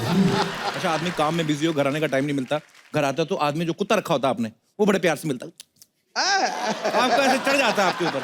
अच्छा, आदमी काम में बिजी हो, घर आने का टाइम नहीं मिलता, घर आता तो आदमी जो कुत्ता रखा होता आपने वो बड़े प्यार से मिलता, आपको ऐसे चढ़ जाता है आपके ऊपर।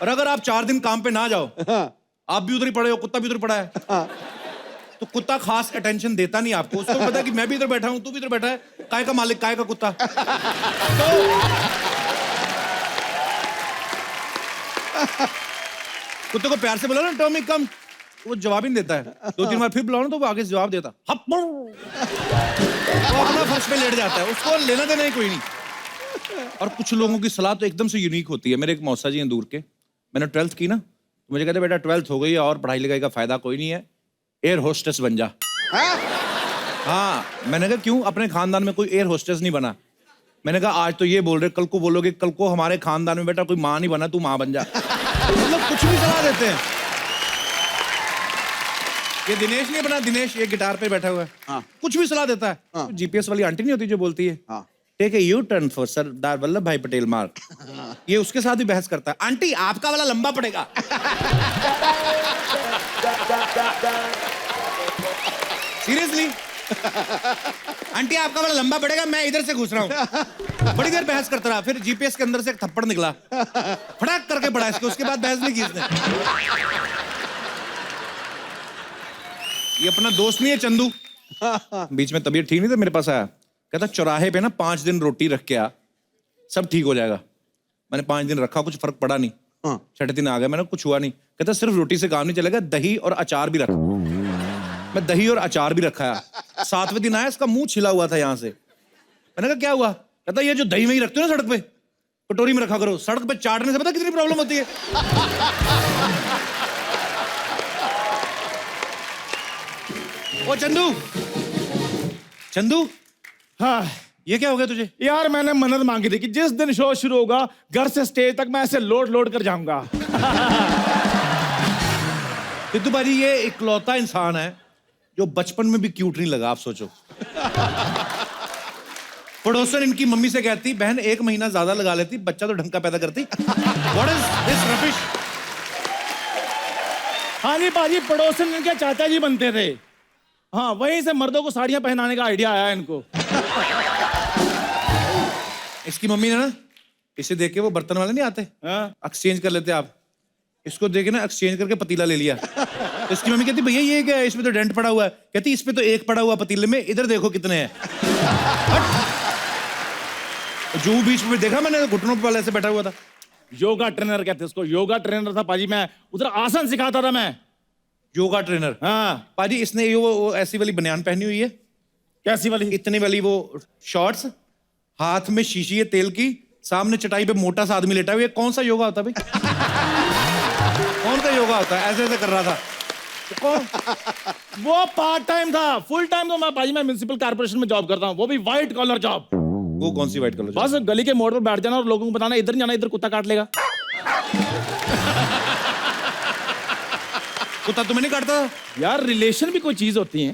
और अगर आप 4 दिन काम पे ना जाओ, आप भी उधर ही पड़े हो, कुत्ता भी उधर पड़ा है, तो कुत्ता खास अटेंशन देता नहीं आपको। उसको पता है कि मैं भी इधर बैठा हूं, तू भी इधर बैठा है, काय का मालिक काय का कुत्ता। तो कुत्ते को प्यार से बोला ना टॉमी कम, वो जवाब ही नहीं देता है। 2-3 बार फिर बुलाओ ना तो वो आगे से जवाब देता, वो अपना फर्श पे लेट जाता है, उसको लेना देना ही कोई नहीं। और कुछ लोगों की सलाह तो एकदम से यूनिक होती है। मेरे एक मौसा जी हैं दूर के, मैंने 12th की ना, तो मुझे कहते बेटा 12th हो गई है और पढ़ाई लिखाई का फायदा कोई नहीं है, एयर होस्टेस बन जा। हाँ, मैंने कहा क्यों, अपने खानदान में कोई एयर होस्टेस नहीं बना। मैंने कहा आज तो ये बोल रहे, कल को बोलोगे कल को हमारे खानदान में बेटा कोई माँ नहीं बना, तू माँ बन जा। मतलब कुछ भी सलाह देते हैं। ये दिनेश नहीं बना, दिनेश ये गिटार पे बैठा हुआ है, कुछ भी सलाह देता है। तो जीपीएस वाली आंटी नहीं होती जो बोलती है take a U turn for Sardar Vallabh Bhai Patel मार्ग, ये उसके साथ भी बहस करता है, आंटी आपका वाला लंबा पड़ेगा। सीरियसली आंटी आपका वाला लंबा पड़ेगा, मैं इधर से घुस रहा हूँ। बड़ी देर बहस करता रहा, फिर जीपीएस के अंदर से एक थप्पड़ निकला, फटाक करके पड़ा इसको, उसके बाद बहस नहीं की इसने। ये अपना दोस्त नहीं है चंदू, बीच में तबीयत ठीक नहीं था, मेरे पास आया, कहता चौराहे पे ना 5 दिन रोटी रख के आ, सब ठीक हो जाएगा। मैंने 5 दिन रखा, कुछ फर्क पड़ा नहीं। 6ठे दिन आ गया, मैंने कुछ हुआ नहीं। कहता सिर्फ रोटी से काम नहीं चलेगा, दही और अचार भी रख। मैं दही और अचार भी रखा है। 7वें दिन आया, इसका मुंह छिला हुआ था यहाँ से। मैंने कहा क्या हुआ? कहता ये जो दही वही रखते हो ना सड़क पे, कटोरी में रखा करो, सड़क पे चाटने से पता कितनी प्रॉब्लम होती है। ओ चंदू, चंदू, हाँ ये क्या हो गया तुझे? यार मैंने मन्नत मांगी थी कि जिस दिन शो शुरू होगा घर से स्टेज तक मैं ऐसे लोड लोड कर जाऊंगा। सिद्धू भाजी ये इकलौता इंसान है जो बचपन में भी क्यूट नहीं लगा, आप सोचो। पड़ोसन इनकी मम्मी से कहती बहन 1 महीना ज्यादा लगा लेती, बच्चा तो ढंग का पैदा करती। What is this rubbish? हाँ जी पाजी, पड़ोसन इनके चाचा जी बनते थे। हाँ, वहीं से मर्दों को साड़ियां पहनाने का आइडिया आया इनको। इसकी मम्मी ने ना इसे देख के, वो बर्तन वाले नहीं आते, एक्सचेंज कर लेते आप, इसको देखे ना एक्सचेंज करके पतीला ले लिया। तो इसकी मम्मी कहती भैया ये क्या है, इसमें तो डेंट पड़ा हुआ है। कहती इस पे तो 1 पड़ा हुआ पतीले में, इधर देखो कितने हैं। जो बीच में देखा मैंने, घुटनों पे ऐसे बैठा हुआ था। योगा ट्रेनर कहते उसको, योगा ट्रेनर था पाजी। मैं उधर आसन सिखाता था मैं। योगा ट्रेनर? हाँ पाजी, इसने वो ऐसी वाली बनियान पहनी हुई है। कैसी वाली? इतनी वाली वो शॉर्ट्स, हाथ में शीशी है तेल की, सामने चटाई पे मोटा सा आदमी लेटा हुआ है। कौन सा योगा होता भाई? कौन सा योगा होता है? ऐसे ऐसे कर रहा था। वो पार्ट टाइम था, फुल टाइम तो मैं पाजी मैं म्युनिसिपल कॉर्पोरेशन में जॉब करता हूँ, वो भी व्हाइट कॉलर जॉब। वो कौन सी व्हाइट कॉलर? बस गली के मोड़ पर बैठ जाना और लोगों को बताना इधर नहीं जाना, इधर कुत्ता काट लेगा। कुत्ता तुम्हें नहीं काटता? यार रिलेशन भी कोई चीज होती है।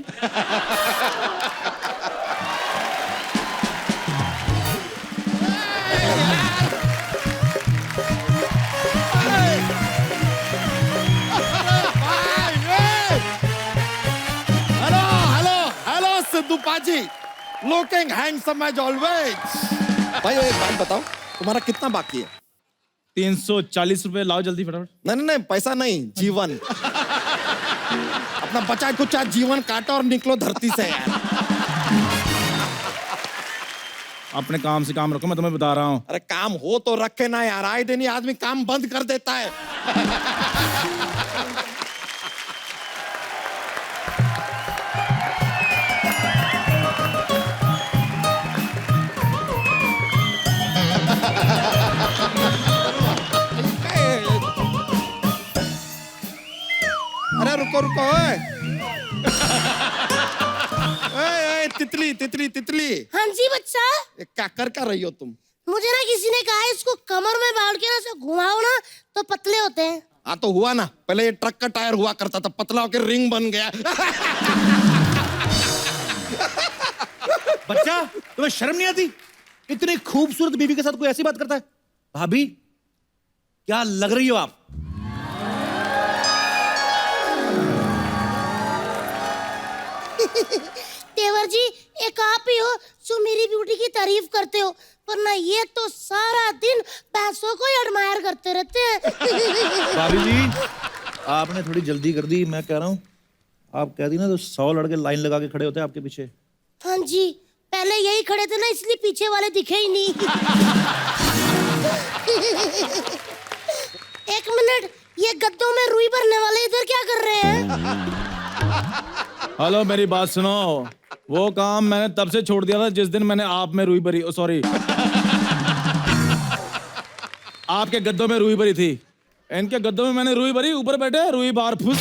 Hello Sidhu paaji, looking handsome as always. भाई एक बात बताओ, तुम्हारा कितना बाकी है? 340 रुपए लाओ जल्दी फटाफट। नहीं, पैसा नहीं, जीवन। अपना बचा कुछ जीवन काटो और निकलो धरती से यार। अपने काम से काम रखो, मैं तुम्हें बता रहा हूँ। अरे काम हो तो रखे ना यार, आए दिन आदमी काम बंद कर देता है। अरे रुको रुको, ओए तितली तितली तितली। हाँ जी बच्चा। क्या कर रही हो तुम? मुझे ना किसी ने कहा इसको कमर में बांध के ना से घुमाओ ना तो पतले होते हैं। हाँ तो हुआ ना, पहले ये ट्रक का टायर हुआ करता था, पतला होकर रिंग बन गया। बच्चा तुम्हें शर्म नहीं आती? इतनी खूबसूरत बीवी के साथ कोई ऐसी बात करता है? भाभी क्या लग रही हो आप? तेवर जी, एक आप ही हो जो मेरी ब्यूटी की तारीफ करते हो, वरना ये तो सारा दिन पैसों को ही एडमायर करते रहते हैं। भाभी जी, आपने थोड़ी जल्दी कर दी। मैं कह रहा हूँ आप कह दी ना तो 100 लड़के लाइन लगा के खड़े होते हैं आपके पीछे। हाँ जी, पहले यही खड़े थे ना, इसलिए पीछे वाले दिखे ही नहीं। एक मिनट, ये गद्दों में रुई भरने वाले इधर क्या कर रहे हैं? हेलो, मेरी बात सुनो। वो काम मैंने तब से छोड़ दिया था जिस दिन मैंने आप में रुई भरी, सॉरी, आपके गद्दों में रुई भरी थी। इनके गद्दों में मैंने रुई भरी, ऊपर बैठे रुई बार फुस।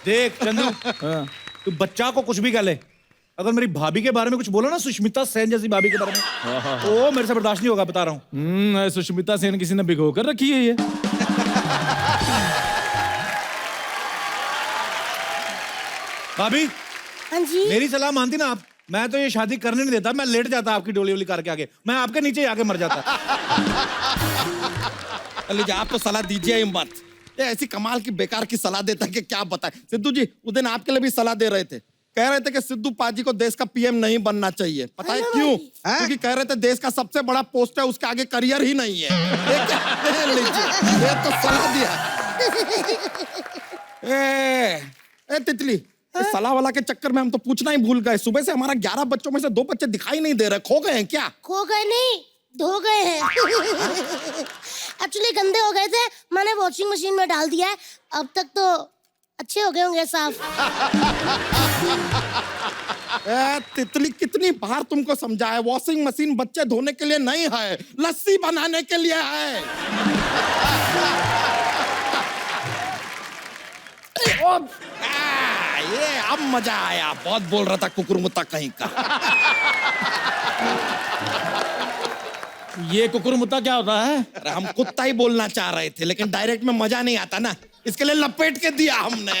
देख चंदू, हाँ। तू बच्चा को कुछ भी कह ले, अगर मेरी भाभी के बारे में कुछ बोला ना, सुष्मिता सेन जैसी भाभी के बारे में, तो मेरे से बर्दाश्त नहीं होगा, बता रहा हूँ। सुष्मिता सेन किसी ने भिगो कर रखी है ये। भाभी, हाँ जी, मेरी सलाह मानती ना आप, मैं तो ये शादी करने नहीं देता। मैं लेट जाता आपकी डोली वोली कार के आगे, मैं आपके नीचे ही आके मर जाता। लीजिए, आप तो सलाह दीजिए ही मत। ये ऐसी कमाल की बेकार की सलाह देता है कि क्या बताए। सिद्धू जी उस दिन आपके लिए भी सलाह दे रहे थे, कह रहे थे कि सिद्धू पाजी को देश का पीएम नहीं बनना चाहिए। पता है क्यों? क्योंकि कह रहे थे देश का सबसे बड़ा पोस्ट है, उसके आगे करियर ही नहीं है। लीजिए, ये तो सलाह दिया। ए तितली, इस सलाह वाला के चक्कर में हम तो पूछना ही भूल गए। सुबह से हमारा 11 बच्चों में से 2 बच्चे दिखाई नहीं दे रहे। खो गए हैं क्या? खो गए नहीं, धो गए हैं। एक्चुअली गंदे हो गए थे, मैंने वॉशिंग मशीन में डाल दिया है। अब तक तो अच्छे हो गए होंगे साफ। तितली, कितनी बार तुमको समझाया, वॉशिंग मशीन बच्चे धोने के लिए नहीं है, लस्सी बनाने के लिए है। ये अब मजा आया। बहुत बोल रहा था कुकुरमुत्ता कहीं का। ये कुकुरमुत्ता क्या होता है? अरे हम कुत्ता ही बोलना चाह रहे थे, लेकिन डायरेक्ट में मजा नहीं आता ना, इसके लिए लपेट के दिया हमने।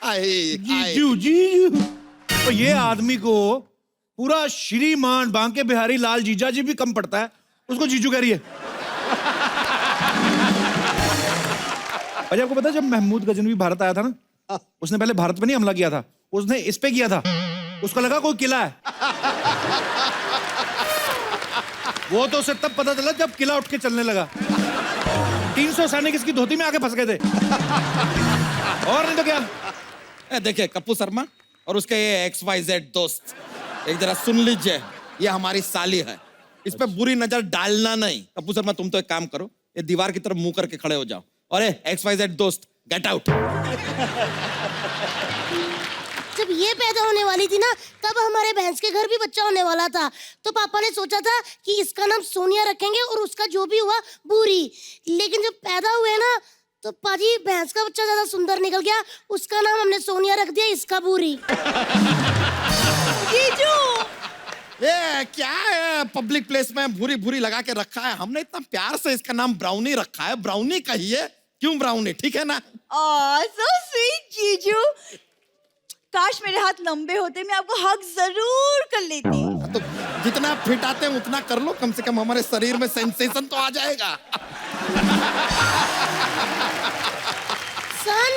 जीजू जीजू, तो ये आदमी को पूरा श्रीमान बांके बिहारी लाल जीजा जी भी कम पड़ता है, उसको जीजू कह रही है। अजय, आपको पता है जब महमूद गजनवी भारत आया था ना, उसने पहले भारत पे नहीं हमला किया था, उसने इस पे किया था। उसको लगा कोई किला है। वो तो उसे तब पता चला जब किला उठ के चलने लगा। 300 सैनिक इसकी धोती में आके फंस गए थे। और नहीं तो क्या। देखिए कप्पू शर्मा और उसके ये XYZ दोस्त, एक जरा सुन लीजिए, ये हमारी साली है, इस पे बुरी नजर डालना नहीं। कप्पू शर्मा तुम तो एक काम करो, ये दीवार की तरफ मुंह करके खड़े हो जाओ, और ये XYZ दोस्त गेट आउट। जब ये पैदा होने वाली थी ना, तब हमारे भैंस के घर भी बच्चा होने वाला था, तो पापा ने सोचा था कि इसका नाम सोनिया रखेंगे और उसका जो भी हुआ बूरी। लेकिन जब पैदा हुए ना, तो पाजी भैंस का बच्चा ज्यादा सुंदर निकल गया, उसका नाम हमने सोनिया रख दिया, इसका बूरी। जीजू, ये क्या है, पब्लिक प्लेस में भूरी भूरी लगा के रखा है। हमने इतना प्यार से इसका नाम ब्राउनी रखा है। ब्राउनी कहिए, क्यों ब्राउनी, ठीक है ना? so sweet, जीजू। काश मेरे हाथ लंबे होते, मैं आपको हक जरूर कर लेती। तो जितना फिट आते हैं उतना कर लो, कम से कम हमारे शरीर में सेंसेशन तो आ जाएगा। सन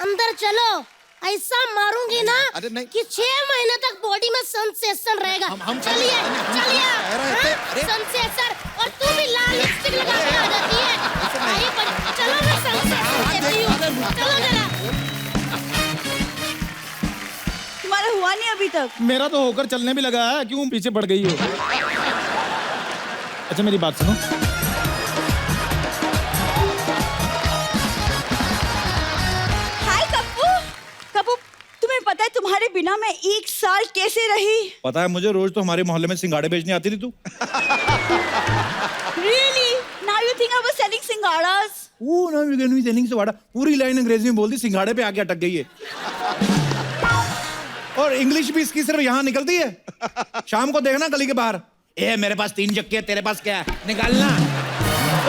अंदर चलो, ऐसा मारूंगी ना कि 6 महीने तक बॉडी में सेंसेशन रहेगा। चलिए चलिए, सेंसेशन। और तू भी लाल लिपस्टिक लगा के आ जाती है। चलो, मैं सेंसेशन देती हूँ, चलो जरा। तुम्हारा हुआ नहीं अभी तक? मेरा तो होकर चलने भी लगा है, क्यों पीछे पड़ गई हो? अच्छा मेरी बात सुनो, हाय कप्पू। कप्पू, तुम्हें पता है तुम्हारे बिना मैं 1 साल कैसे रही? पता है मुझे, रोज तो हमारे मोहल्ले में सिंगाड़े बेचने आती थी तू। Really? Now you think I was selling सिंगाड़ास? वो ना विगनवी सेलिंग से वाड़ा, पूरी लाइन अंग्रेजी में बोल दी, सिंगाड़े पे आके अटक गई है। और इंग्लिश भी इसकी सिर्फ यहाँ निकलती है। शाम को देखना गली के बाहर, ए मेरे पास 3 चक्के है, तेरे पास क्या है, निकालना।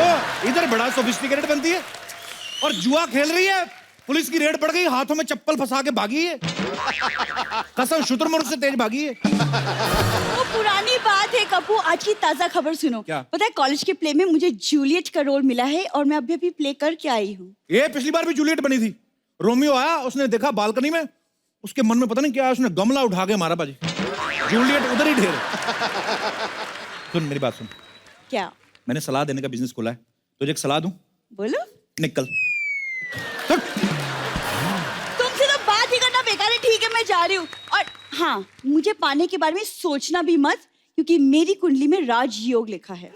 ओ इधर बड़ा सोफिस्टिकेटेड बनती है और जुआ खेल रही है। पुलिस की रेड पड़ गई, हाथों में चप्पल फंसा के भागी है। कसम शुतुरमुर्ग से तेज भागी है। वो पुरानी बात है कपू, आज की ताजा खबर सुनो। क्या? पता है कॉलेज के प्ले में मुझे जूलियट का रोल मिला है और मैं अभी प्ले करके आई हूँ। ये पिछली बार भी जूलियट बनी थी। रोमियो आया, उसने देखा बालकनी में, उसके मन में पता नहीं क्या, उसने गमला उठा के मारा बाजी। जूलियट उधर ही ढेर। सुन मेरी बात सुन, क्या? मैंने सलाह देने का बिजनेस खोला है, तुझे एक सलाह दूं? बोलो। निकल। तुमसे तो बात ही करना बेकार है। ठीक है मैं जा रही हूँ। और हाँ, मुझे पाने के बारे में सोचना भी मत, क्योंकि मेरी कुंडली में राजयोग लिखा है।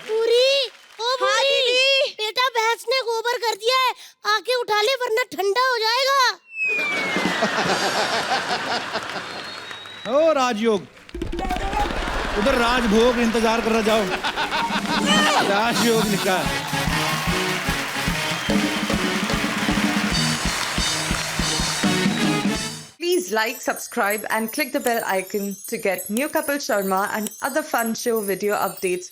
पूरी ओ हाँ, पूरी, दीदी। बेटा भैंस ने गोबर कर दिया है, आके उठा ले वरना ठंडा हो जाएगा। ओ राजयोग, उधर राजभोग इंतजार कर रहा, जाओ। राजयोग लिखा है। Please like, subscribe and click the bell icon to get new Kapil Sharma and other fun show video updates